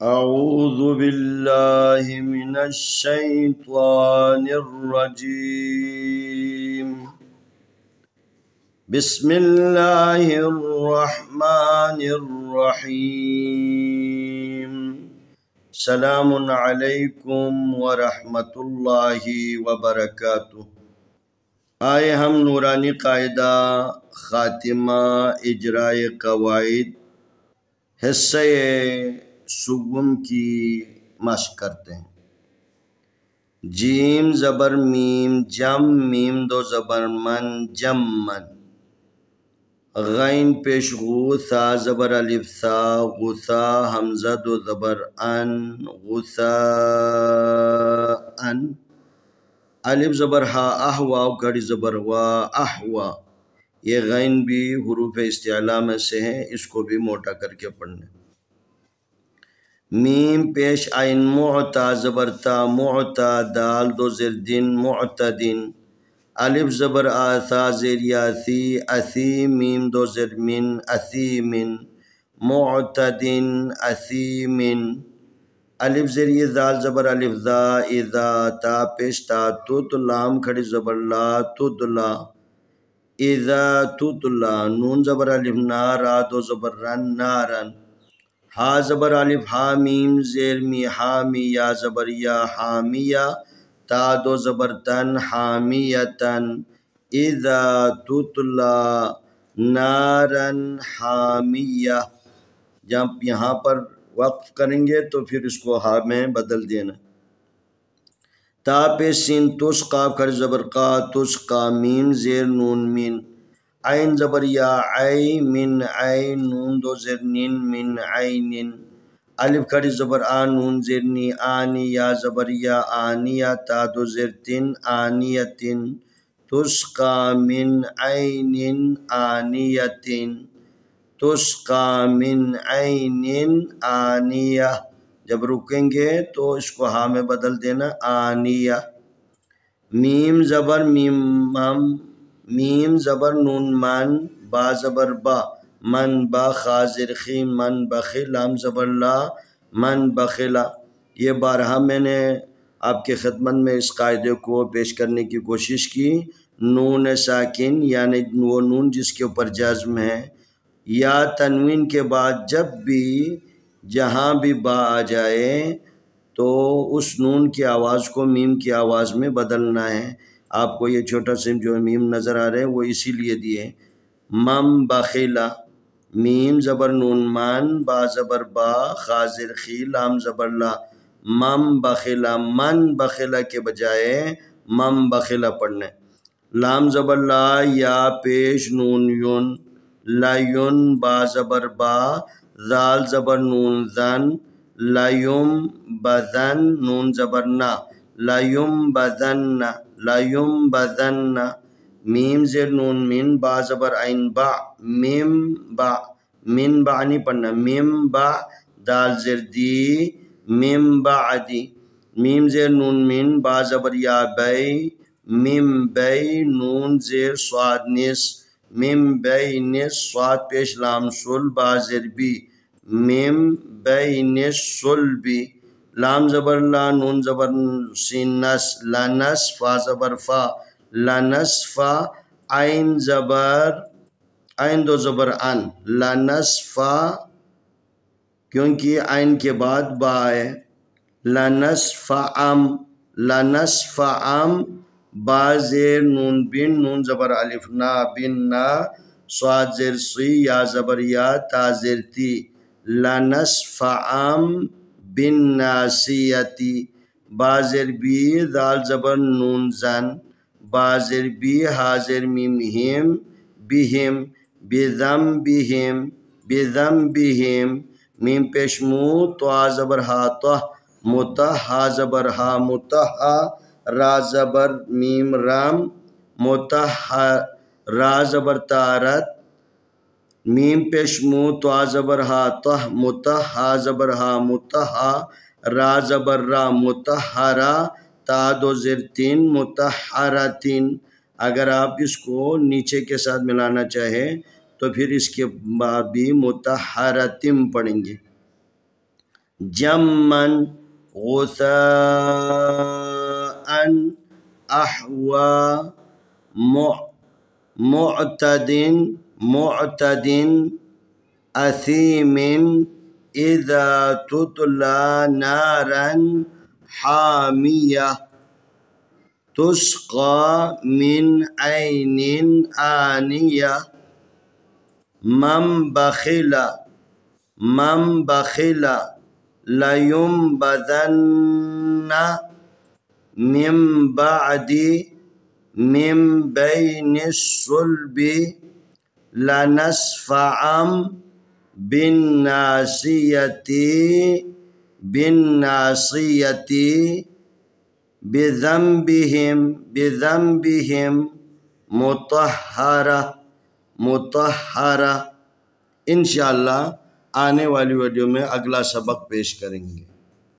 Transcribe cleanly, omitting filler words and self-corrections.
أعوذ بالله من الشيطان الرجيم. بسم الله الرحمن الرحيم. سلام علیکم ورحمۃ اللہ وبرکاتہ. آئے ہم نورانی قاعدہ خاتمہ اجرائے قواعد حصہ سوم کی مشق کرتے ہیں. جیم زبر میم جم میم دو زبر من جم من. غین پیش غو ثا زبر الف ثا غثا حمزہ دو زبر ان غثا ان. الف زبر ہا احوا گھڑی زبر وا احوا. یہ غین بھی حروف استعلاء میں سے ہے، اس کو بھی موٹا کر کے پڑھنے. میم پیش عین معتا زبر تا معتا دال دو زیر دن معتدن. الف زبر آثا زیر یاثی اثی میم دو زیر من اثیمن معتدن اثیمن. الف زیر دال زبر الف ذا اذا تا پیش تا تت لام کھڑی زبر لا تدلا اذا تدلا. نون زبر الف نارا دو زبر رن نارن. ہا زبر الف حامیم زیر می حامی یا زبر یا حامیہ تا دو زبر تن حامیتن. اذا تتلا نارن حامیہ. جب یہاں پر وقف کریں گے تو پھر اس کو ہا میں بدل دینا. تا پہ سین تسقا کر زبر قا تسقا میم زیر نون من. عین زبر یا عی من عین نون دو زیر نین من عینن. الف کھڑی زبر آ نون زیر نی آنی یا زبر یا آنیہ تا دو زیر تن آنیتن. تسقا من عین آنیتن تسقا من عین آنیہ. جب رکیں گے تو اس کو ہا میں بدل دینا آنیہ. میم زبر میم مم میم زبر نون من با زبر با من با خازر خی من بخی لام زبر لا من بخلا. یہ بارہا میں نے آپ کے خدمت میں اس قاعدے کو پیش کرنے کی کوشش کی. نون ساکن یعنی وہ نون جس کے اوپر جزم ہے یا تنوین کے بعد جب بھی جہاں بھی با آ جائے تو اس نون کی آواز کو میم کی آواز میں بدلنا ہے. آپ کو یہ چھوٹا سا جو میم نظر آ رہے ہیں وہ اسی لیے دیے. مم بخیلا میم زبر نون من با زبر با خازر خی لام زبر لا مم بخیلا. من بخیلا کے بجائے مم بخیلا پڑھنے. لام زبر لا یا پیش نون یون لایون با زبر با ذال زبر نون زن لایم بزن نون زبر نا لایم بزن لایم بزن. میم زیر نون من با زبر عین با میم با من با نہیں پڑھنا میم با دال زیر دی میم بعدی. میم زیر نون من با زبر یا بی میم بی نون زیر صاد نس میم بی نس صاد پیش لام سل با زیر بی میم بی نس سل بی. لام زبر لا نون زبر سین نس لنس فا زبر فا لنس فا. عین زبر عین دو زبر ان لنس فا کیونکہ عین کے بعد با ہے. لنس فا ام لنس فا ام با زیر نون بن نون زبر الف نا بن نا صاد زیر سی یا زبر یا تا زیر تی لنس فا ام بن ناسیتی. با زیر بی ذال زبر نون زن با زیر بی حاضر میم ہم بہم بذم بہم بذم بہم. میم پیش مو تو زبر ہا تو متہا زبر ہا متہا را زبر میم رام متہا را زبر تارت. میم پیش مو تو زبر ہا تو متہا زبر ہا متہا را زبر را متہرا تا دو زیر تین متحرتن. اگر آپ اس کو نیچے کے ساتھ ملانا چاہیں تو پھر اس کے بعد بھی متحرتم پڑھیں گے. جمن غثاء أحوى معتد أثيم إذا تتلى نارا حامية تسقى من عين آنية من بخل لينبذن من بين الصلب لنسفعا بالناصية بذنبهم مطہرہ۔ انشاءاللہ آنے والی ویڈیو میں اگلا سبق پیش کریں گے۔